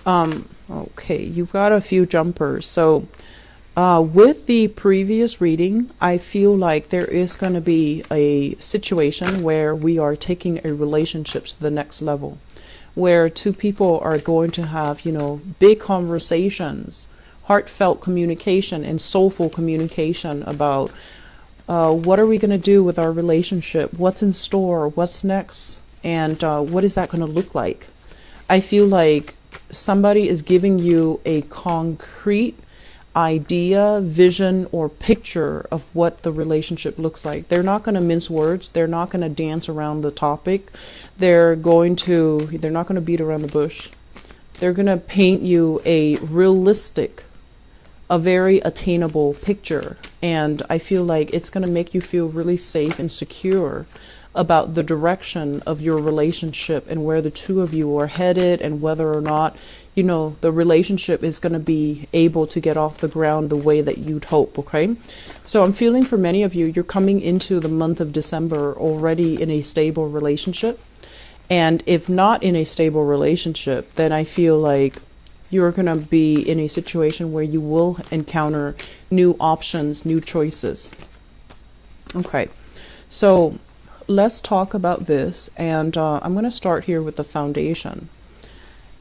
Okay, you've got a few jumpers. So, with the previous reading, I feel like there is going to be a situation where we are taking a relationship to the next level, where two people are going to have, big conversations, heartfelt communication, and soulful communication about what are we going to do with our relationship, what's in store, what's next, and what is that going to look like. I feel like somebody is giving you a concrete idea, vision, or picture of what the relationship looks like. They're not going to mince words. They're not going to dance around the topic. They're not going to beat around the bush. They're going to paint you a realistic, a very attainable picture. And I feel like it's going to make you feel really safe and secure about the direction of your relationship and where the two of you are headed, and whether or not, the relationship is going to be able to get off the ground the way that you'd hope. Okay. So I'm feeling for many of you, you're coming into the month of December already in a stable relationship. And if not in a stable relationship, then I feel like you're going to be in a situation where you will encounter new options, new choices. Okay. So let's talk about this, and I'm going to start here with the foundation.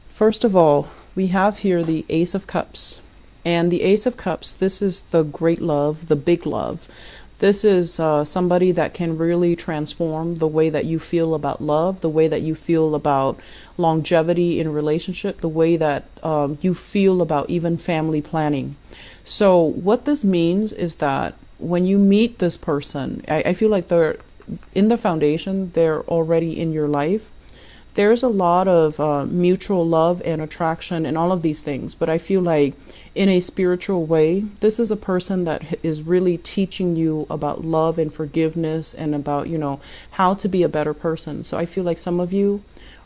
First of all, we have here the Ace of Cups, and the Ace of Cups, this is the great love, the big love. This is somebody that can really transform the way that you feel about love, the way that you feel about longevity in a relationship, the way that you feel about even family planning. So what this means is that when you meet this person, I feel like they're in the foundation, they're already in your life. There's a lot of mutual love and attraction and all of these things. But I feel like in a spiritual way, this is a person that is really teaching you about love and forgiveness and about, how to be a better person. So I feel like some of you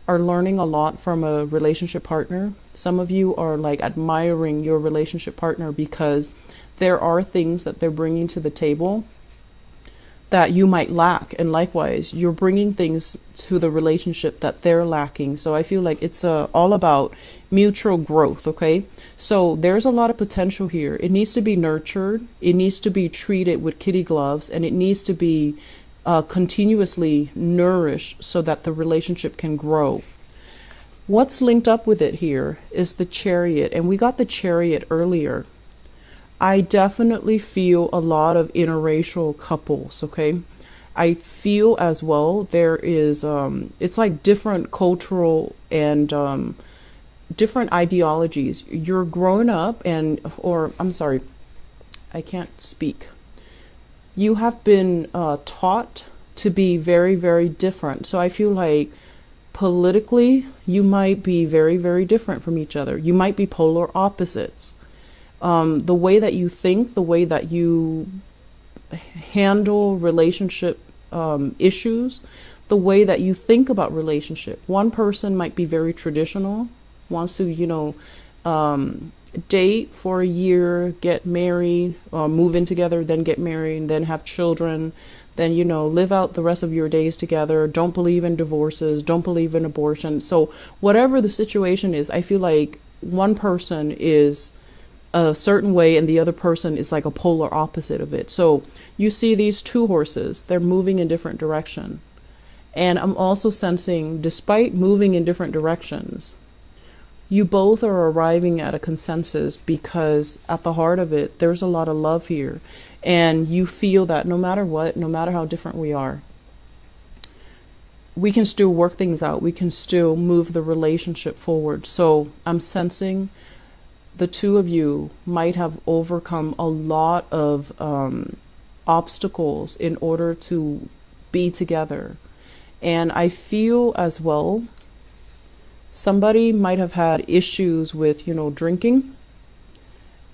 are learning a lot from a relationship partner. Some of you are like admiring your relationship partner because there are things that they're bringing to the table that you might lack, and likewise you're bringing things to the relationship that they're lacking. So I feel like it's all about mutual growth. Okay, so there's a lot of potential here. It needs to be nurtured, it needs to be treated with kitty gloves, and it needs to be continuously nourished so that the relationship can grow. What's linked up with it here is the Chariot, and we got the Chariot earlier. I definitely feel a lot of interracial couples, okay? I feel as well there is, it's like different cultural and different ideologies. You're growing up I can't speak. You have been taught to be very, very different. So I feel like politically, you might be very, very different from each other. You might be polar opposites. The way that you think, the way that you handle relationship issues, the way that you think about relationship. One person might be very traditional, wants to, date for a year, get married, move in together, then get married, then have children, then, live out the rest of your days together, don't believe in divorces, don't believe in abortion. So whatever the situation is, I feel like one person is a certain way and the other person is like a polar opposite of it. So you see these two horses, they're moving in different direction. And I'm also sensing, despite moving in different directions, you both are arriving at a consensus, because at the heart of it, there's a lot of love here. And you feel that no matter what, no matter how different we are, we can still work things out. We can still move the relationship forward. So I'm sensing the two of you might have overcome a lot of obstacles in order to be together. And I feel as well, somebody might have had issues with, drinking.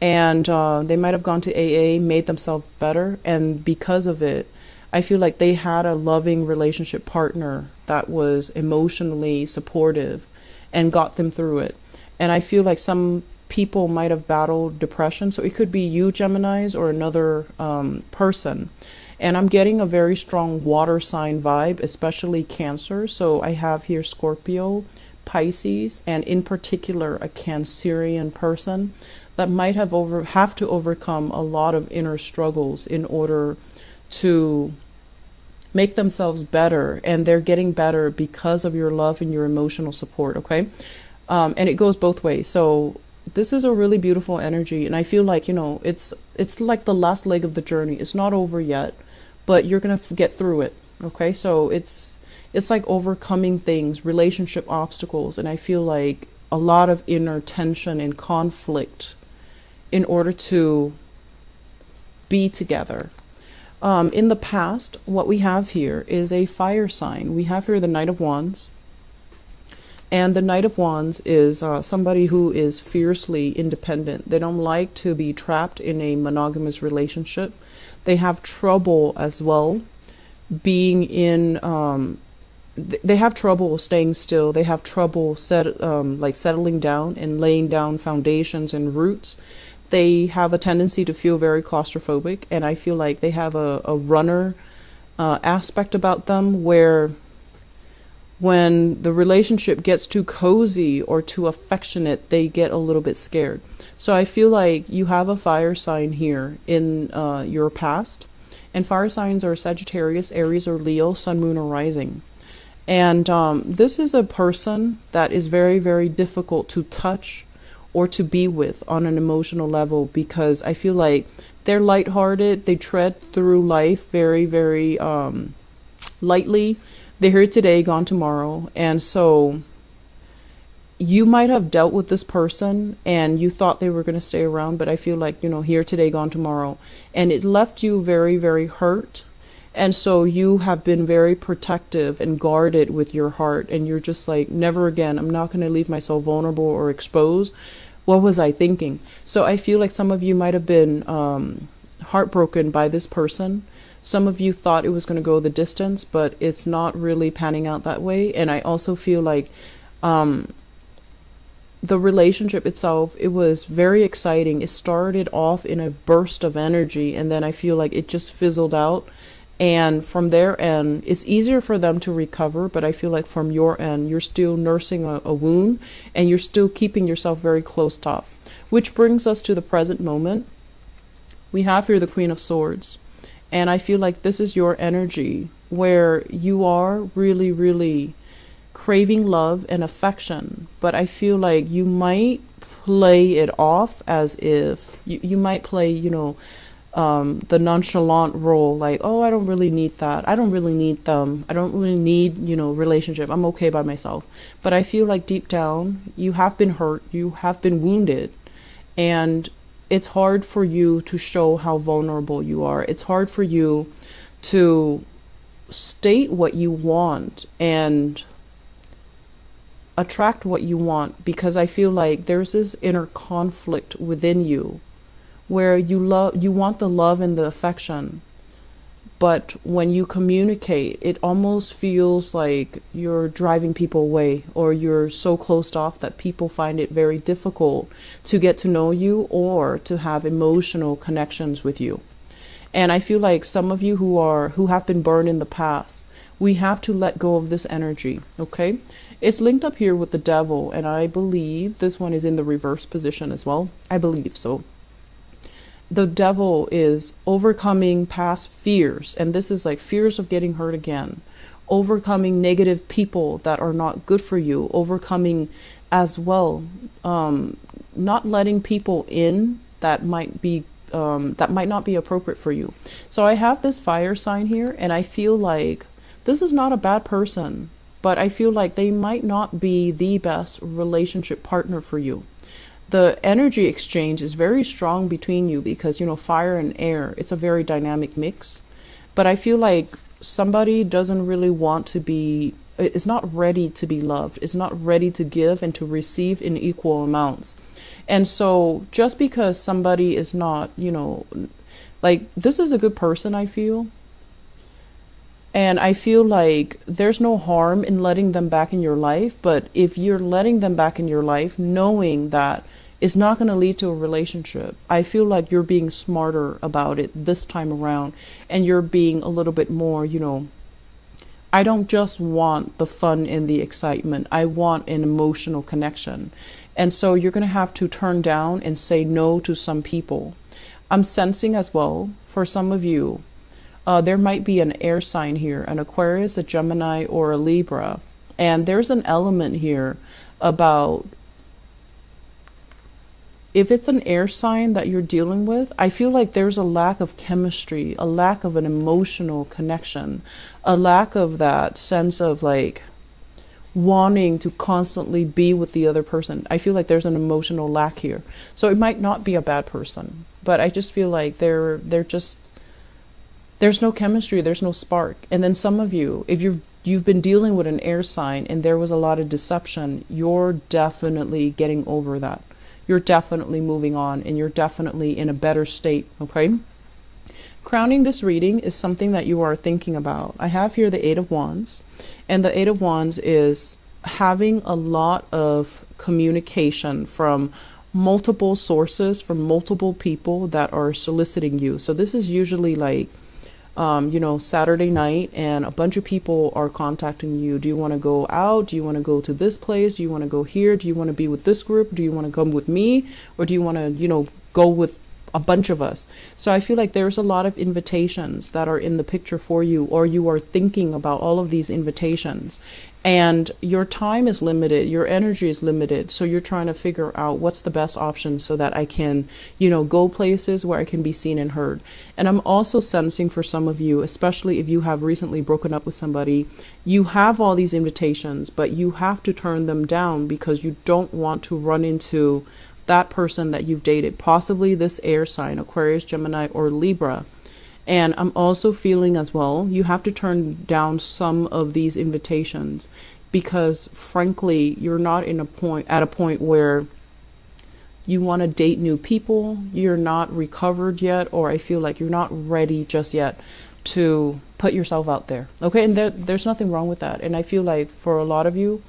And they might have gone to AA, made themselves better. And because of it, I feel like they had a loving relationship partner that was emotionally supportive and got them through it. And I feel like some people might have battled depression. So it could be you, Geminis, or another person. And I'm getting a very strong water sign vibe, especially Cancer. So I have here Scorpio, Pisces, and in particular a Cancerian person that might have to overcome a lot of inner struggles in order to make themselves better, and they're getting better because of your love and your emotional support. Okay. And it goes both ways. So this is a really beautiful energy, and I feel like, you know, it's like the last leg of the journey. It's not over yet, but you're gonna get through it. Okay. So it's like overcoming things, relationship obstacles, and I feel like a lot of inner tension and conflict in order to be together. In the past, what we have here is a fire sign. We have here the Knight of Wands. And the Knight of Wands is somebody who is fiercely independent. They don't like to be trapped in a monogamous relationship. They have trouble as well being in, they have trouble staying still. They have trouble settling down and laying down foundations and roots. They have a tendency to feel very claustrophobic, and I feel like they have a runner aspect about them, where when the relationship gets too cozy or too affectionate, they get a little bit scared. So I feel like you have a fire sign here in your past, and fire signs are Sagittarius, Aries, or Leo, Sun, Moon, or Rising. And this is a person that is very, very difficult to touch or to be with on an emotional level, because I feel like they're lighthearted. They tread through life very, very lightly. They're here today, gone tomorrow. And so you might have dealt with this person and you thought they were going to stay around, but I feel like, you know, here today, gone tomorrow. And it left you very, very hurt. And so you have been very protective and guarded with your heart. And you're just like, never again. I'm not going to leave myself vulnerable or exposed. What was I thinking? So I feel like some of you might have been heartbroken by this person. Some of you thought it was going to go the distance, but it's not really panning out that way. And I also feel like the relationship itself, it was very exciting. It started off in a burst of energy, and then I feel like it just fizzled out. And from their end, it's easier for them to recover, but I feel like from your end, you're still nursing a wound, and you're still keeping yourself very closed off. Which brings us to the present moment. We have here the Queen of Swords. And I feel like this is your energy, where you are really, really craving love and affection. But I feel like you might play it off as if, you might play, you know, the nonchalant role, like, oh, I don't really need that. I don't really need them. I don't really need, you know, relationship. I'm okay by myself. But I feel like deep down, you have been hurt. You have been wounded. And it's hard for you to show how vulnerable you are. It's hard for you to state what you want and attract what you want, because I feel like there's this inner conflict within you where you want the love and the affection, but when you communicate, it almost feels like you're driving people away, or you're so closed off that people find it very difficult to get to know you or to have emotional connections with you. And I feel like some of you who have been burned in the past, we have to let go of this energy. Okay, it's linked up here with the Devil, and I believe this one is in the reverse position as well. I believe so. The Devil is overcoming past fears, and this is like fears of getting hurt again, overcoming negative people that are not good for you, overcoming as well, not letting people in that might not be appropriate for you. So I have this fire sign here, and I feel like this is not a bad person, but I feel like they might not be the best relationship partner for you. The energy exchange is very strong between you because, you know, fire and air, it's a very dynamic mix. But I feel like somebody doesn't really want to be, is not ready to be loved, is not ready to give and to receive in equal amounts. And so just because somebody is not, you know, like, this is a good person, I feel. And I feel like there's no harm in letting them back in your life. But if you're letting them back in your life, knowing that it's not going to lead to a relationship, I feel like you're being smarter about it this time around. And you're being a little bit more, you know, I don't just want the fun and the excitement. I want an emotional connection. And so you're going to have to turn down and say no to some people. I'm sensing as well, for some of you, there might be an air sign here, an Aquarius, a Gemini, or a Libra. And there's an element here about, if it's an air sign that you're dealing with, I feel like there's a lack of chemistry, a lack of an emotional connection, a lack of that sense of like wanting to constantly be with the other person. I feel like there's an emotional lack here. So it might not be a bad person, but I just feel like they're just, there's no chemistry, there's no spark. And then some of you, if you've been dealing with an air sign and there was a lot of deception, you're definitely getting over that. You're definitely moving on, and you're definitely in a better state, okay? Crowning this reading is something that you are thinking about. I have here the Eight of Wands, and the Eight of Wands is having a lot of communication from multiple sources, from multiple people that are soliciting you. So this is usually like, Saturday night, and a bunch of people are contacting you. Do you want to go out? Do you want to go to this place? Do you want to go here? Do you want to be with this group? Do you want to come with me? Or do you want to, go with a bunch of us? So I feel like there's a lot of invitations that are in the picture for you, or you are thinking about all of these invitations. And your time is limited, your energy is limited. So you're trying to figure out what's the best option so that I can, go places where I can be seen and heard. And I'm also sensing for some of you, especially if you have recently broken up with somebody, you have all these invitations, but you have to turn them down because you don't want to run into that person that you've dated, possibly this air sign, Aquarius, Gemini, or Libra. And I'm also feeling as well, you have to turn down some of these invitations because frankly, you're not at a point where you want to date new people. You're not recovered yet, or I feel like you're not ready just yet to put yourself out there. Okay. And there's nothing wrong with that. And I feel like for a lot of you,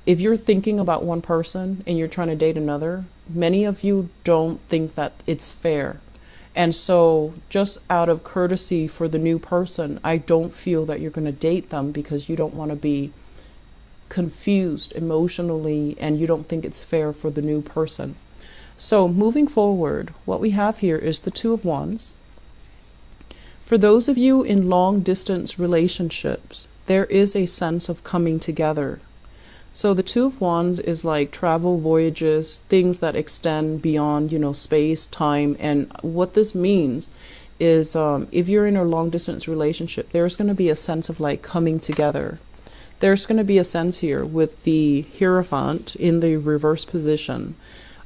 if you're thinking about one person and you're trying to date another, many of you don't think that it's fair. And so just out of courtesy for the new person, I don't feel that you're going to date them because you don't want to be confused emotionally and you don't think it's fair for the new person. So moving forward, what we have here is the Two of Wands. For those of you in long distance relationships, there is a sense of coming together. So the Two of Wands is like travel, voyages, things that extend beyond, space, time. And what this means is if you're in a long distance relationship, there's going to be a sense of like coming together. There's going to be a sense here with the Hierophant in the reverse position.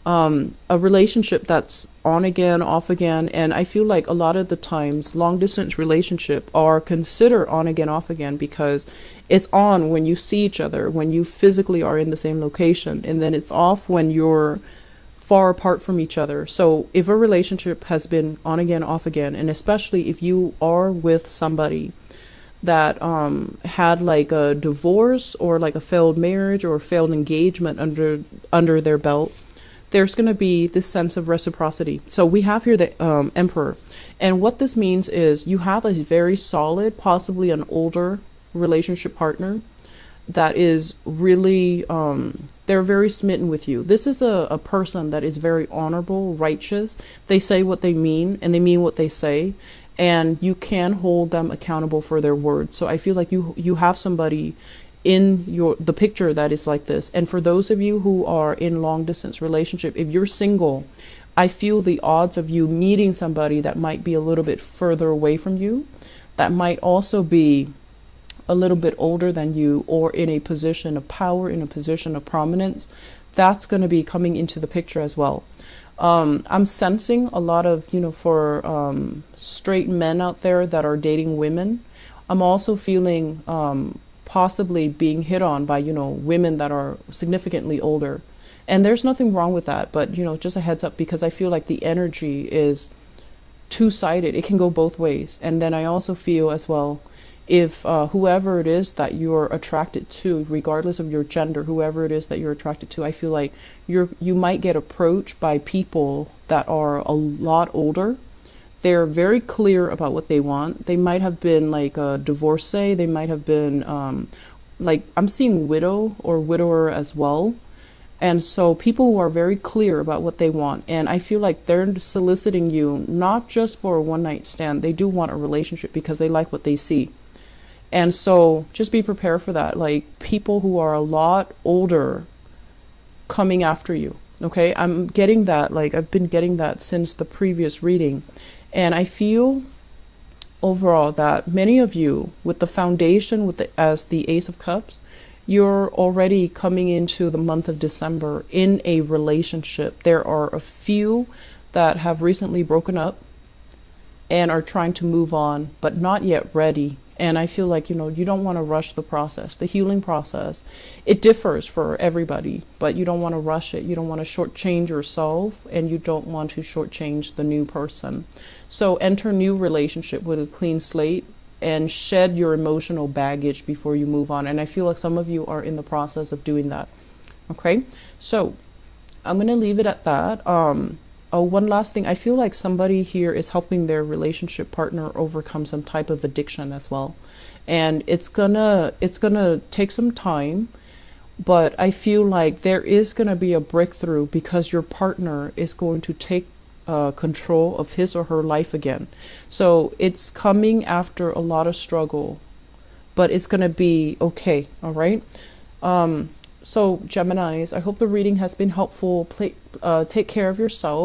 A relationship that's on again, off again. And I feel like a lot of the times long distance relationship are considered on again, off again, because it's on when you see each other, when you physically are in the same location, and then it's off when you're far apart from each other. So if a relationship has been on again, off again, and especially if you are with somebody that had like a divorce or like a failed marriage or a failed engagement under their belt, there's going to be this sense of reciprocity. So we have here the Emperor. And what this means is you have a very solid, possibly an older relationship partner that is really, they're very smitten with you. This is a person that is very honorable, righteous. They say what they mean and they mean what they say. And you can hold them accountable for their words. So I feel like you have somebody in the picture that is like this. And for those of you who are in long distance relationship, if you're single, I feel the odds of you meeting somebody that might be a little bit further away from you, that might also be a little bit older than you, or in a position of power, in a position of prominence, that's going to be coming into the picture as well. I'm sensing a lot of, for straight men out there that are dating women. I'm also feeling possibly being hit on by, women that are significantly older. And there's nothing wrong with that, but, just a heads up, because I feel like the energy is two-sided. It can go both ways. And then I also feel as well, if whoever it is that you're attracted to, regardless of your gender, whoever it is that you're attracted to, I feel like you might get approached by people that are a lot older They're very clear about what they want. They might have been like a divorcee. They might have been like, I'm seeing widow or widower as well. And so people who are very clear about what they want, and I feel like they're soliciting you not just for a one night stand. They do want a relationship because they like what they see. And so just be prepared for that. Like people who are a lot older coming after you. Okay, I'm getting that. Like I've been getting that since the previous reading. And I feel overall that many of you, with the foundation with as the Ace of Cups, you're already coming into the month of December in a relationship. There are a few that have recently broken up and are trying to move on, but not yet ready. And I feel like, you don't want to rush the process, the healing process. It differs for everybody, but you don't want to rush it. You don't want to shortchange yourself, and you don't want to shortchange the new person. So enter new relationship with a clean slate and shed your emotional baggage before you move on. And I feel like some of you are in the process of doing that. Okay, so I'm going to leave it at that. Oh, one last thing. I feel like somebody here is helping their relationship partner overcome some type of addiction as well. And it's gonna take some time, but I feel like there is gonna be a breakthrough because your partner is going to take control of his or her life again. So it's coming after a lot of struggle, but it's gonna be okay. All right. So Geminis, I hope the reading has been helpful. Take care of yourself.